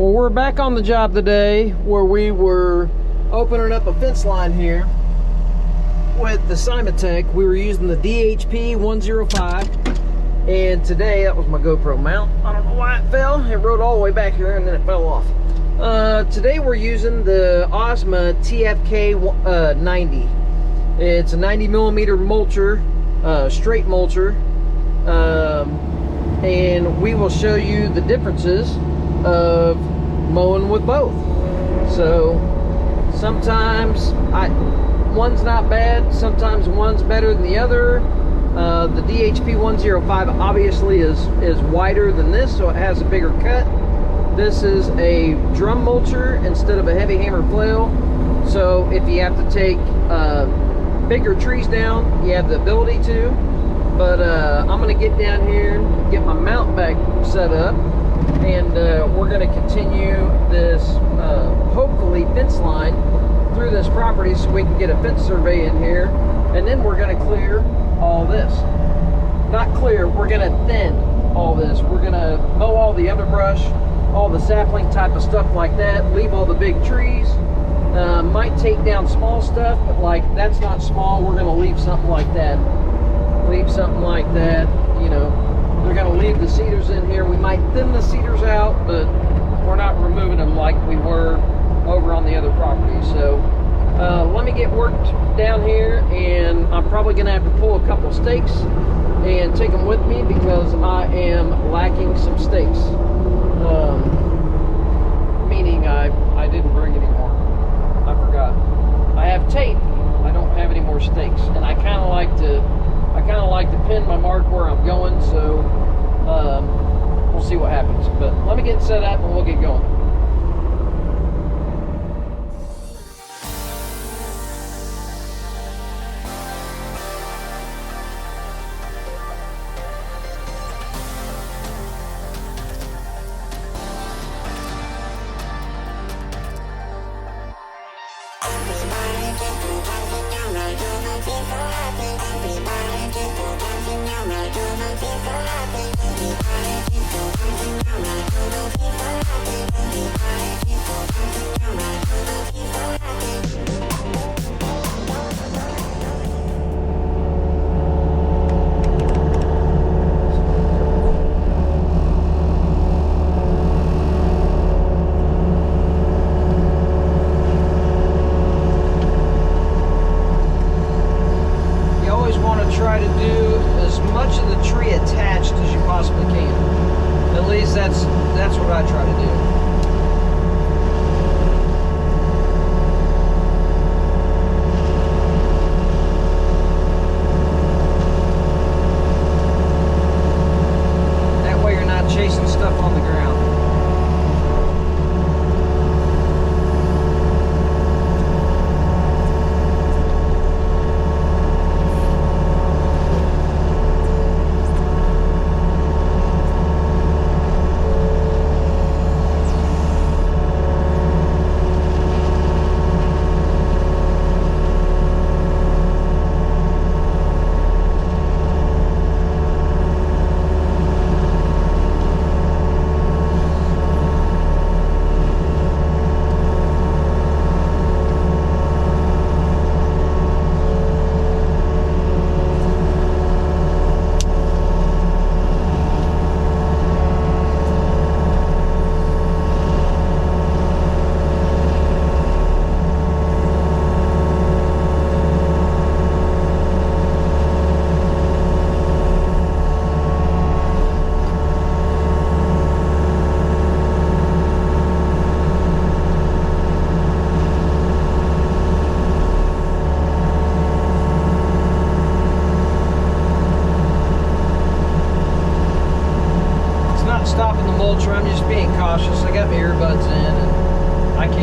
Well, we're back on the job today where we were opening up a fence line here with the Simatech. We were using the DHP105, and today, that was my GoPro mount. I don't know why it fell. It rode all the way back here and then it fell off. Today we're using the OSMA TFK90. It's a 90mm mulcher, straight mulcher, and we will show you the differences of mowing with both. So sometimes one's not bad, sometimes one's better than the other. The DHP105 obviously is wider than this, so it has a bigger cut. This is a drum mulcher instead of a heavy hammer flail, so if you have to take bigger trees down, you have the ability to. But I'm going to get down here, get my mount back set up, and we're going to continue this hopefully fence line through this property so we can get a fence survey in here, and then we're going to clear all this. Not clear, we're going to thin all this. We're going to mow all the underbrush, all the sapling type of stuff like that, leave all the big trees. Might take down small stuff, but like that's not small. We're going to leave something like that. Leave something like that, you know. We're going to leave the cedars in here. We might thin the cedars out, but we're not removing them like we were over on the other property. So let me get worked down here, and I'm probably going to have to pull a couple stakes and take them with me because I am lacking some stakes. Meaning I didn't bring any more. I forgot. I have tape. I don't have any more stakes, and I kind of like to pin my mark where I'm going, so we'll see what happens. But let me get set up and we'll get going. Try to do as much of the tree attached as you possibly can. At least that's what I try to do. That way you're not chasing stuff on the ground. Stopping the mulcher, I'm just being cautious. I got my earbuds in and I can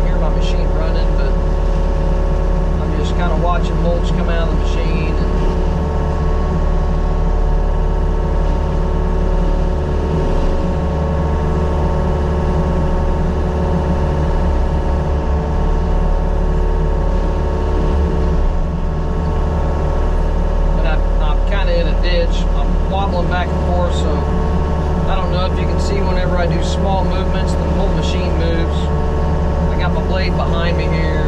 hear my machine running, but I'm just kind of watching mulch come out of the machine. But I'm kind of in a ditch. I'm wobbling back and forth, so I don't know if you can see whenever I do small movements, the whole machine moves. I got my blade behind me here.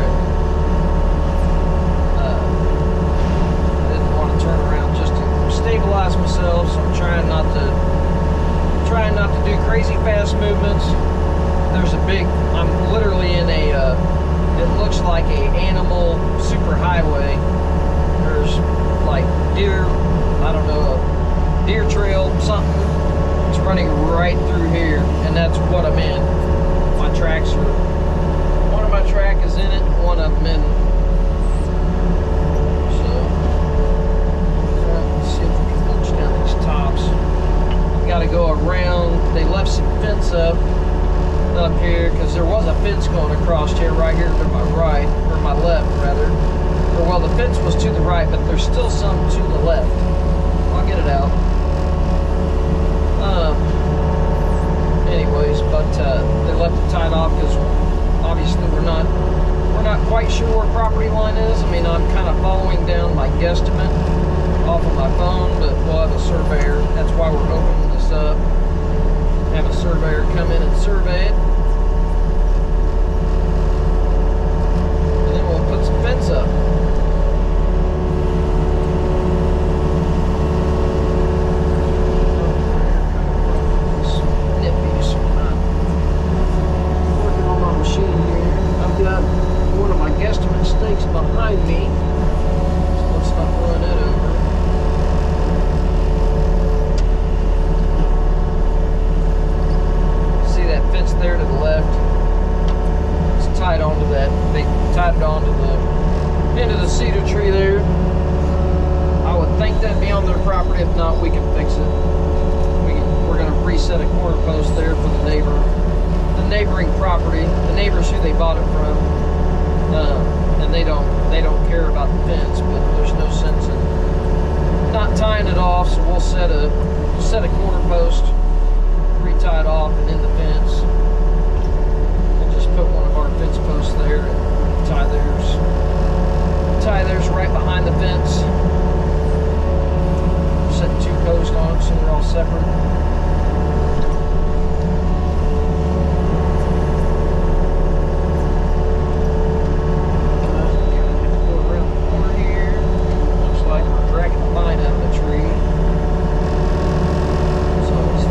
I didn't want to turn around just to stabilize myself, so I'm trying not to do crazy fast movements. There's a big, I'm literally in a, it looks like a animal super highway. There's like deer, I don't know, a deer trail, something. It's running right through here, and that's what I'm in. My tracks are, one of my track is in it, and one of them in. So, let's see if we can mulch down these tops. I've got to go around. They left some fence up here, because there was a fence going across here, right here to my right, or my left rather. Or, well, the fence was to the right, but there's still some to the left. I'll get it out. Anyways, but they left it tied off because obviously we're not quite sure where property line is. I mean, I'm kind of following down my guesstimate off of my phone, but we'll have a surveyor. That's why we're opening this up. Have a surveyor come in and survey it. And then we'll put some fence up. Behind me, so let's not run it over. See that fence there to the left? It's tied onto that. They tied it onto the end of the cedar tree there. I would think that'd be on their property. If not, we can fix it. We're going to reset a corner post there for the neighboring property, the neighbors who they bought it from. And they don't care about the fence, but there's no sense in not tying it off, so we'll set a corner post, retie it off, and in the fence. We'll just put one of our fence posts there and tie theirs right behind the fence. Set 2 posts on it so they're all separate. Vine out of the tree. So it's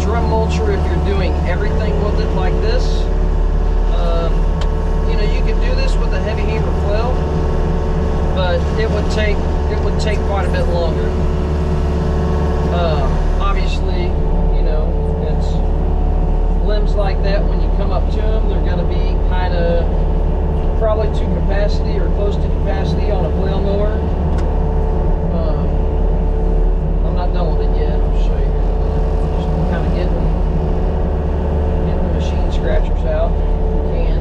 drum mulcher, if you're doing everything with it like this, you know, you could do this with a heavy hammer flail, but it would take quite a bit longer. Obviously, you know, it's limbs like that, when you come up to them, they're going to be kind of probably to capacity or close to capacity on a flail mower. I'm not done with it yet. I'll show you here in a minute. Just kind of getting the machine scratchers out if we can.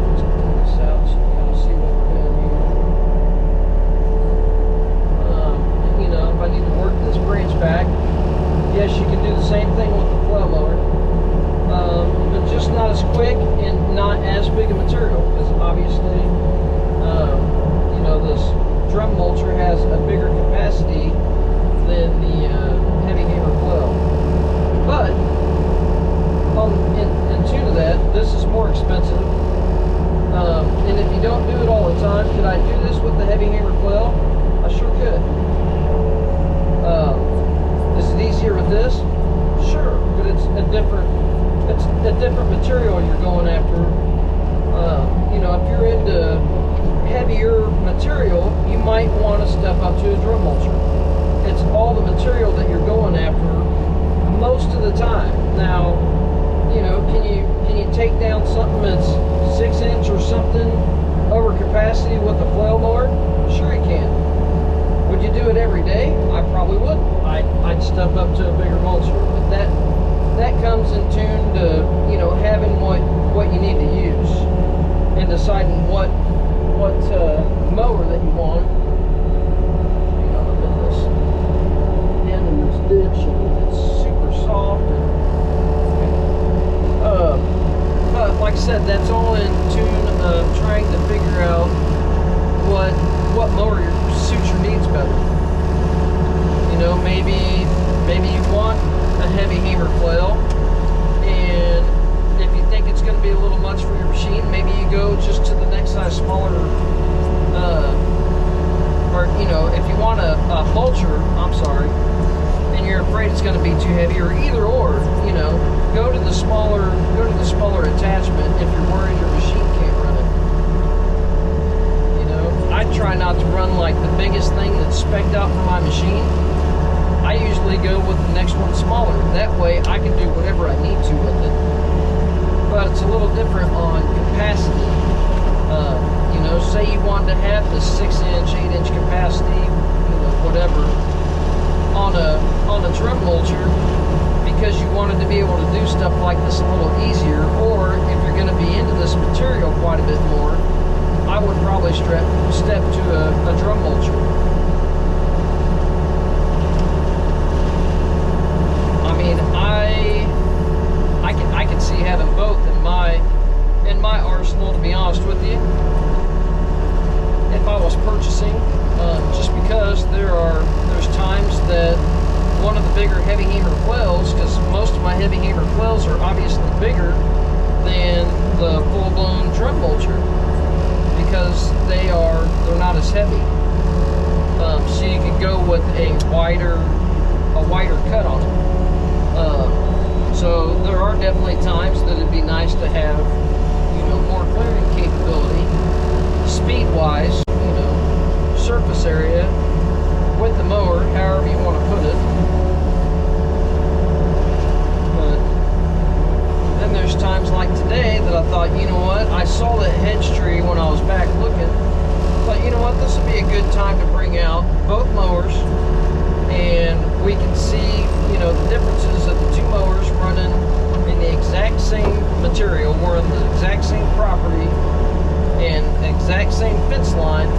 Let's get this out so you can kind of see what we're doing here. You know, if I need to work this branch back, yes, you can do the same thing with the flail mower, but just not as quick and not as big a material, because obviously, you know, this drum mulcher has a bigger capacity than the heavy hammer flail. But in tune to that, this is more expensive. And if you don't do it all the time, could I do this with the heavy hammer flail? I sure could. Is it easier with this? Sure, but it's a different material you're going after. You know, if you're into heavier material, you might want to step up to a drum mulcher. It's all the material that you're going after most of the time. Now, you know, can you take down something that's 6 inch or something over capacity with a flail mower? Sure you can. Would you do it every day? I probably would. I'd step up to a bigger mulcher, but that comes in tune to, you know, having what you need to use and deciding what mower that you want. You know, I'm in this end of this ditch and it's super soft. But like I said, that's all in tune of trying to figure out what mower suits your needs better. You know, maybe you want a heavy hammer flail, and if you think it's going to be a little much for your machine, maybe you go just to the next size smaller, or you know, if you want a mulcher, and you're afraid it's going to be too heavy, or either or, you know, go to the smaller attachment if you're worried your machine can't run it. You know, I try not to run like the biggest thing that's spec'd out for my machine. I usually go with the next one smaller. That way I can do whatever I need to with it. But it's a little different on capacity. You know, say you wanted to have the 6 inch, 8 inch capacity, you know, whatever, on a drum mulcher, because you wanted to be able to do stuff like this a little easier, or if you're going to be into this material quite a bit more, I would probably step to a drum mulcher. I mean, I can see having both in my arsenal, to be honest with you, if I was purchasing, just because there's times that one of the bigger heavy hammer flails, because most of my heavy hammer flails are obviously bigger than the full-blown drum mulcher, because they're not as heavy. So you can go with a wider cut on it. So there are definitely times that it'd be nice to have, you know, more clearing capability, speed-wise, you know, surface area with the mower, however you want to put it. But then there's times like today that I thought, you know what, I saw that hedge tree when I was back looking. But you know what, this would be a good time to bring out both mowers, and we can see, you know, the differences of the two mowers running in the exact same material. We're in the exact same property and exact same fence line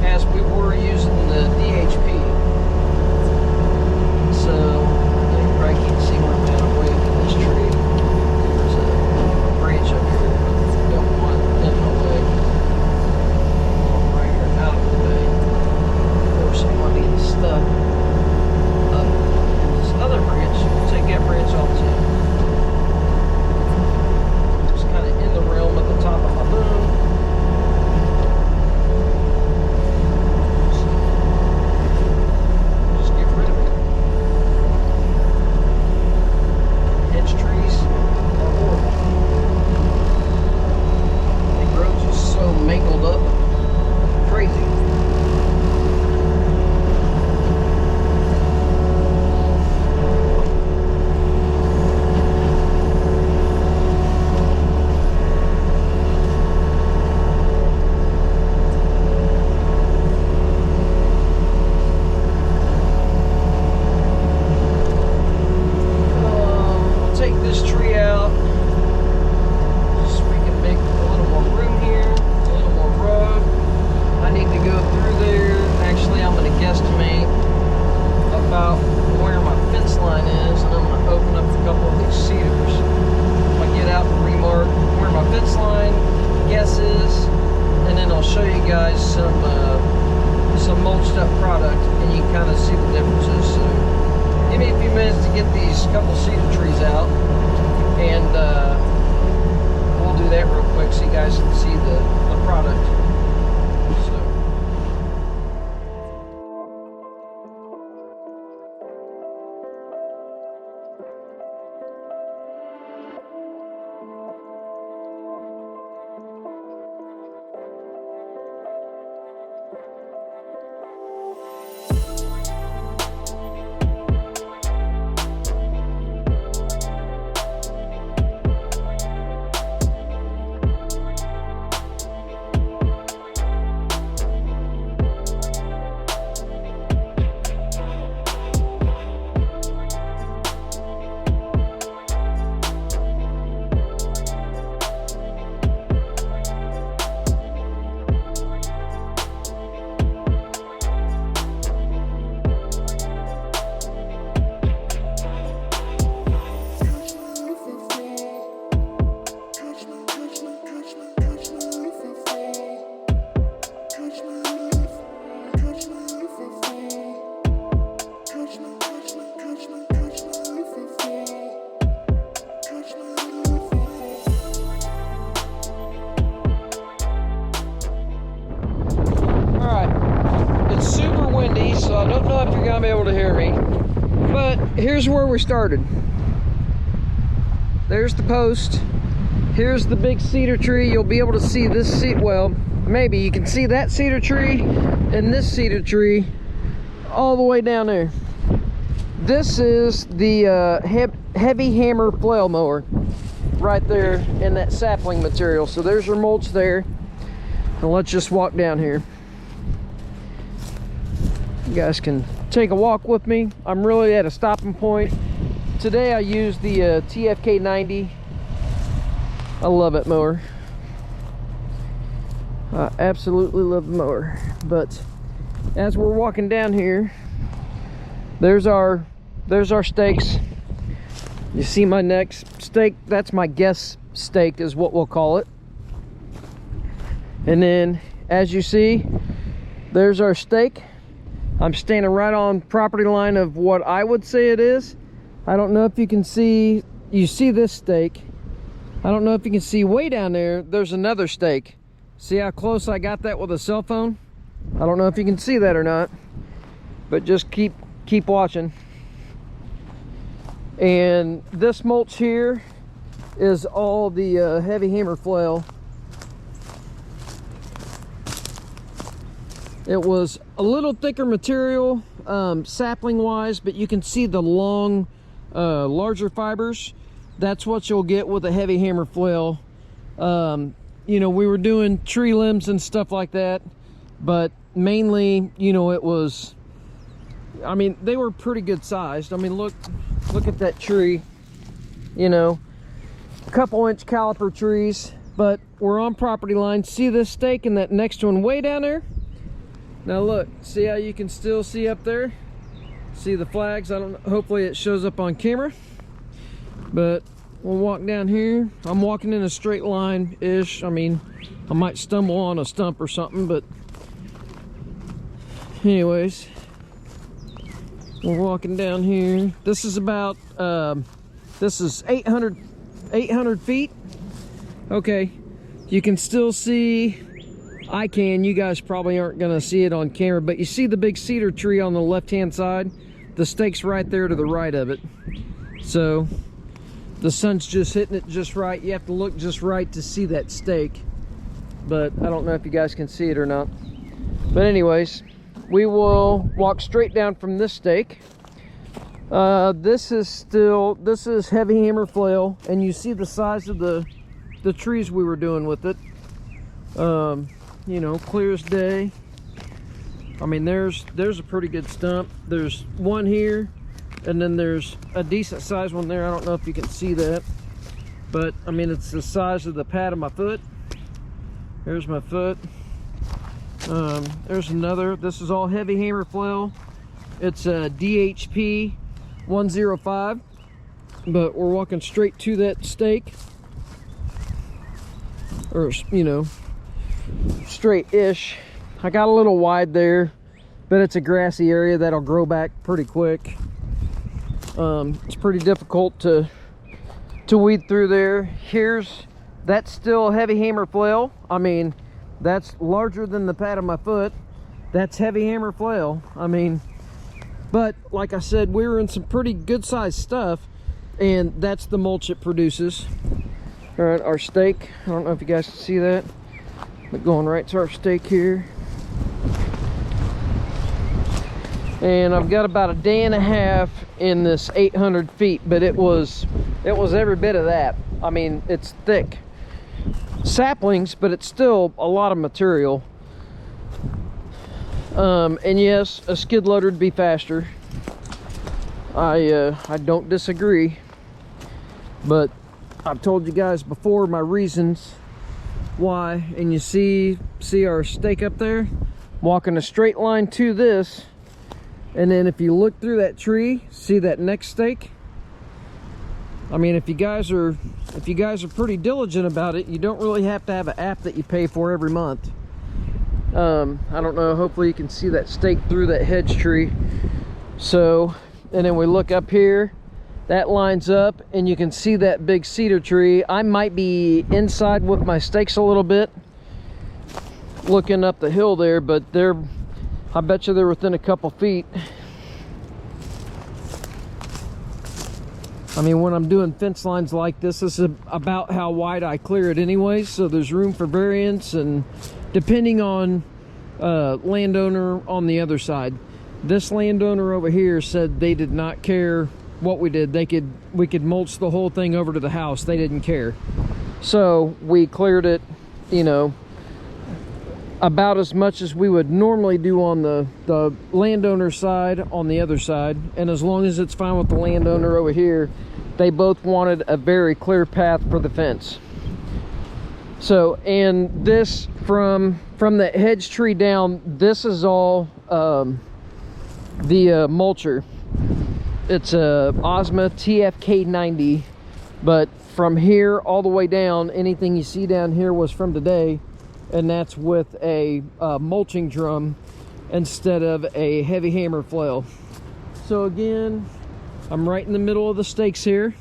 as we were using the DHP. So you probably can't see where I'm at away from this tree. There's a branch up here that we don't want in the way. Right here out of the way. Or someone being stuck up in this other branch. We'll take that branch off too. Just kind of in the realm at the top of my boom. minutes to get these couple cedar trees out, and we'll do that real quick so you guys can see the product. So I don't know if you're gonna be able to hear me, but here's where we started. There's the post. Here's the big cedar tree. You'll be able to see this well, maybe you can see that cedar tree and this cedar tree all the way down there. This is the heavy hammer flail mower right there in that sapling material. So there's your mulch there, and let's just walk down here. You guys can take a walk with me. I'm really at a stopping point. Today I used the TFK90. I love it mower. I absolutely love the mower. But as we're walking down here, there's our stakes. You see my next stake? That's my guest stake is what we'll call it. And then as you see, there's our stake. I'm standing right on property line of what I would say it is. I don't know if you can see, you see this stake. I don't know if you can see way down there, there's another stake. See how close I got that with a cell phone? I don't know if you can see that or not, but just keep watching. And this mulch here is all the heavy hammer flail. It was a little thicker material, sapling wise, but you can see the long, larger fibers. That's what you'll get with a heavy hammer flail. You know, we were doing tree limbs and stuff like that, but mainly, you know, it was, I mean, they were pretty good sized. I mean, look at that tree, you know, a couple inch caliper trees, but we're on property line. See this stake and that next one way down there? Now look, see how you can still see up there? See the flags? I don't know, hopefully it shows up on camera. But we'll walk down here. I'm walking in a straight line-ish. I mean, I might stumble on a stump or something, but anyways, we're walking down here. This is about, this is 800 feet. Okay, you can still see, I can, you guys probably aren't gonna see it on camera, but you see the big cedar tree on the left-hand side? The stake's right there to the right of it. So the sun's just hitting it just right. You have to look just right to see that stake, but I don't know if you guys can see it or not. But anyways, we will walk straight down from this stake. This is heavy hammer flail, and you see the size of the trees we were doing with it. You know, clear as day. I mean, there's a pretty good stump. There's one here, and then there's a decent sized one there. I don't know if you can see that, but I mean, it's the size of the pad of my foot. There's my foot. There's another. This is all heavy hammer flail. It's a DHP 105, but we're walking straight to that stake, or you know, straight-ish. I got a little wide there, but it's a grassy area that'll grow back pretty quick. It's pretty difficult to weed through there. That's still heavy hammer flail. I mean, that's larger than the pad of my foot. That's heavy hammer flail. I mean, but like I said, we were in some pretty good sized stuff, and that's the mulch it produces. All right, our stake, I don't know if you guys can see that, but going right to our stake here. And I've got about a day and a half in this 800 feet, but it was every bit of that. I mean, it's thick saplings, but it's still a lot of material. And yes, a skid loader would be faster. I don't disagree, but I've told you guys before my reasons why. And you see our stake up there, walking a straight line to this, and then if you look through that tree, see that next stake. I mean, if you guys are pretty diligent about it, you don't really have to have an app that you pay for every month. I don't know, hopefully you can see that stake through that hedge tree. So, and then we look up here, that lines up, and you can see that big cedar tree. I might be inside with my stakes a little bit, looking up the hill there, but I bet you they're within a couple feet. I mean, when I'm doing fence lines like this is about how wide I clear it anyways, so there's room for variance, and depending on landowner on the other side. This landowner over here said they did not care what we did. We could mulch the whole thing over to the house. They didn't care. So we cleared it, you know, about as much as we would normally do on the landowner side on the other side. And as long as it's fine with the landowner over here, they both wanted a very clear path for the fence. So, and this from the hedge tree down, this is all the mulcher. It's a OSMA TFK90, but from here all the way down, anything you see down here was from today, and that's with a mulching drum instead of a heavy hammer flail. So again, I'm right in the middle of the stakes here.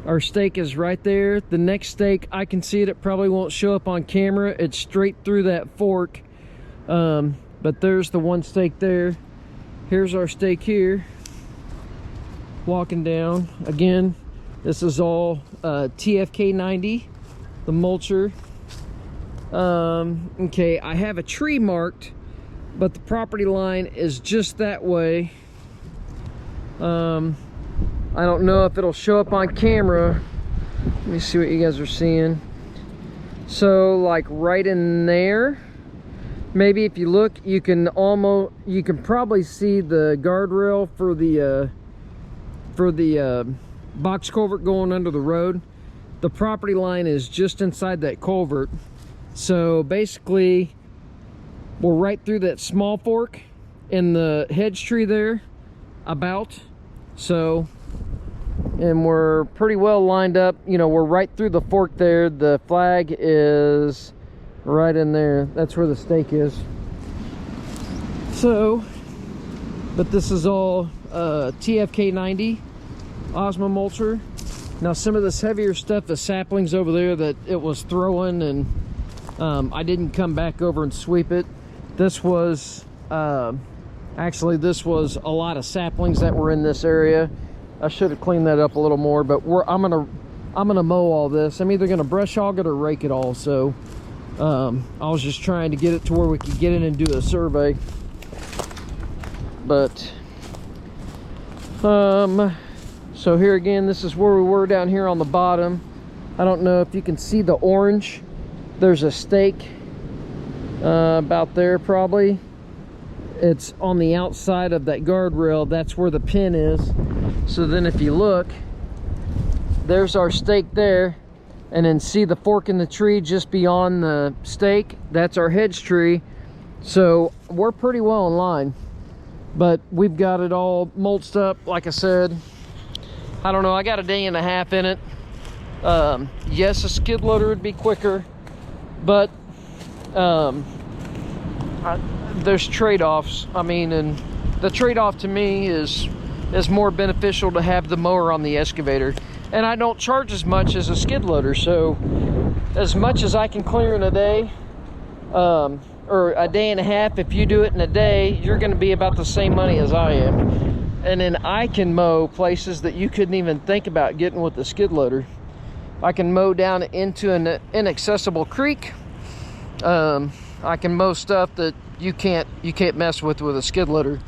Our stake is right there. The next stake, I can see it. It probably won't show up on camera. It's straight through that fork. But there's the one stake there. Here's our stake here. Walking down. Again, this is all TFK90, the mulcher. Okay, I have a tree marked, but the property line is just that way. I don't know if it'll show up on camera. Let me see what you guys are seeing. So like right in there, maybe if you look, you can probably see the guardrail for the box culvert going under the road. The property line is just inside that culvert. So basically we're right through that small fork in the hedge tree there, about. So, and we're pretty well lined up. You know, we're right through the fork there. The flag is right in there. That's where the stake is. So, but this is all TFK90 OSMA mulcher. Now some of this heavier stuff, the saplings over there that it was throwing, and I didn't come back over and sweep it. This was actually, this was a lot of saplings that were in this area. I should have cleaned that up a little more, but I'm gonna mow all this. I'm either gonna brush hog it or rake it all. So I was just trying to get it to where we could get in and do a survey. But so here again, this is where we were down here on the bottom. I don't know if you can see the orange. There's a stake about there probably. It's on the outside of that guardrail. That's where the pin is. So then if you look, there's our stake there, and then see the fork in the tree just beyond the stake. That's our hedge tree. So we're pretty well in line, but we've got it all mulched up. Like I said, I don't know, I got a day and a half in it. Yes, a skid loader would be quicker, but there's trade-offs. I mean, and the trade-off to me is it's more beneficial to have the mower on the excavator. And I don't charge as much as a skid loader, so as much as I can clear in a day, or a day and a half, if you do it in a day, you're going to be about the same money as I am. And then I can mow places that you couldn't even think about getting with the skid loader. I can mow down into an inaccessible creek. I can mow stuff that you can't mess with a skid loader.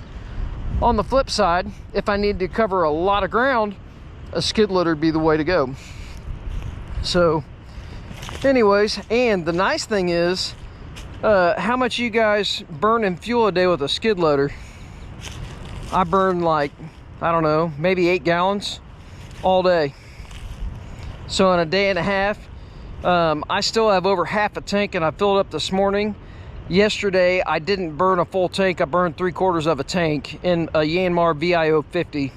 On the flip side, if I need to cover a lot of ground, a skid loader would be the way to go. So anyways, and the nice thing is, how much you guys burn in fuel a day with a skid loader? I burn like, I don't know, maybe 8 gallons all day. So in a day and a half, I still have over half a tank, and I filled up this morning. Yesterday, I didn't burn a full tank. I burned 3/4 of a tank in a Yanmar VIO 50.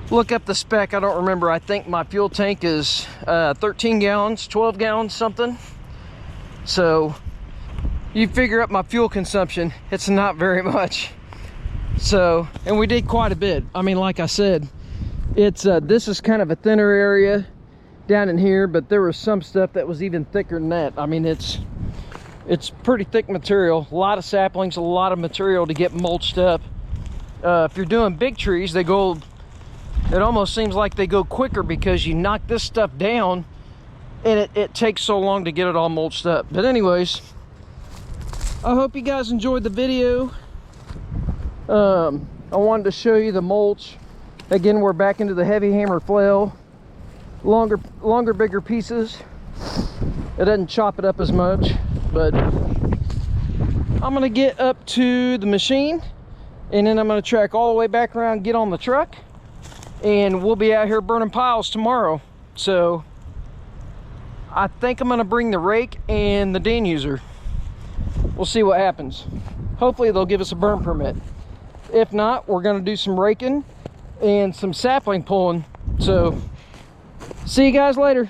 Look up the spec, I don't remember. I think my fuel tank is 13 gallons, 12 gallons, something. So you figure up my fuel consumption, it's not very much. So, and we did quite a bit. I mean, like I said, it's this is kind of a thinner area down in here, but there was some stuff that was even thicker than that. I mean, it's pretty thick material, a lot of saplings, a lot of material to get mulched up. If you're doing big trees, they go, it almost seems like they go quicker because you knock this stuff down and it takes so long to get it all mulched up. But anyways, I hope you guys enjoyed the video. I wanted to show you the mulch. Again, we're back into the heavy hammer flail. Longer, bigger pieces. It doesn't chop it up as much, but I'm gonna get up to the machine, and then I'm gonna track all the way back around, get on the truck, and we'll be out here burning piles tomorrow. So I think I'm gonna bring the rake and the Dan user. We'll see what happens. Hopefully they'll give us a burn permit. If not, we're gonna do some raking and some sapling pulling. So see you guys later.